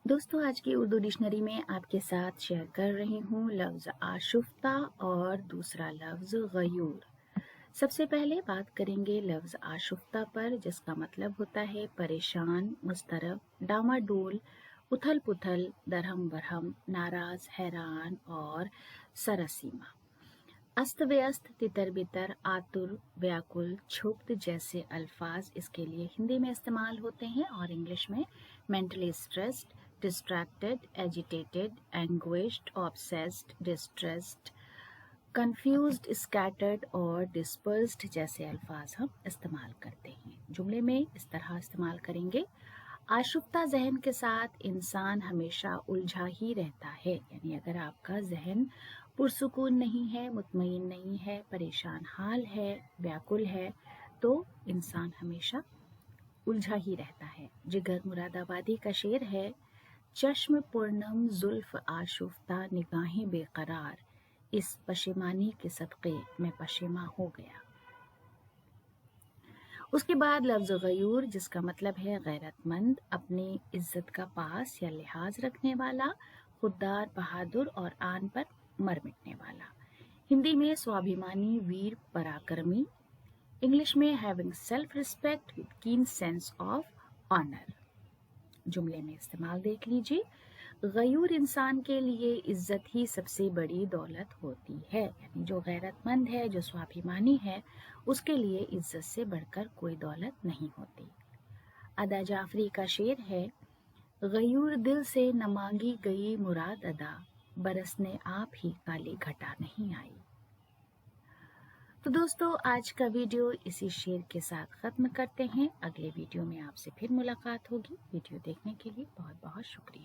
दोस्तों, आज की उर्दू डिक्शनरी में आपके साथ शेयर कर रही हूँ लफ्ज़ आशुफ्ता और दूसरा लफ्ज़ गयूर। सबसे पहले बात करेंगे लफ्ज़ आशुफ्ता पर, जिसका मतलब होता है परेशान, मुस्तरब, डामाडोल, उथल पुथल, दरहम बरहम, नाराज़, हैरान और सरसीमा। अस्त व्यस्त, तितर बितर, आतुर, व्याकुल, क्षुब्ध जैसे अल्फाज इसके लिए हिंदी में इस्तेमाल होते हैं और इंग्लिश में mentally stressed, distracted, agitated, anguished, obsessed, distressed, confused, scattered और डिस्पर्स्ड जैसे अल्फाज हम इस्तेमाल करते हैं। जुमले में इस तरह इस्तेमाल करेंगे: आशुफ्ता जहन के साथ इंसान हमेशा उलझा ही रहता है। यानी अगर आपका जहन पुरसुकून नहीं है, मुतमईन नहीं है, परेशान हाल है, व्याकुल है, तो इंसान हमेशा उलझा ही रहता है। जिगर मुरादाबादी का शेर है: चश्म पूर्णम जुल्फ आशुफ्ता, निगाहें बेकरार, इस पशेमानी के सदक़े मैं पशेमा हो गया। उसके बाद लफ्ज़ गयूर, जिसका मतलब है गैरतमंद, अपनी इज्जत का पास या लिहाज रखने वाला, खुददार, बहादुर और आन पर मर मिटने वाला। हिंदी में स्वाभिमानी, वीर, पराक्रमी। इंग्लिश में having self respect with keen sense of honour. जुमले में इस्तेमाल देख लीजिए: गयूर इंसान के लिए इज्जत ही सबसे बड़ी दौलत होती है। यानी जो गैरतमंद है, जो स्वाभिमानी है, उसके लिए इज्जत से बढ़कर कोई दौलत नहीं होती। अदा जाफरी का शेर है: गयूर दिल से न मांगी गई मुराद अदा, बरसने आप ही काली घटा नहीं आई। तो दोस्तों, आज का वीडियो इसी शेर के साथ ख़त्म करते हैं। अगले वीडियो में आपसे फिर मुलाकात होगी। वीडियो देखने के लिए बहुत बहुत शुक्रिया।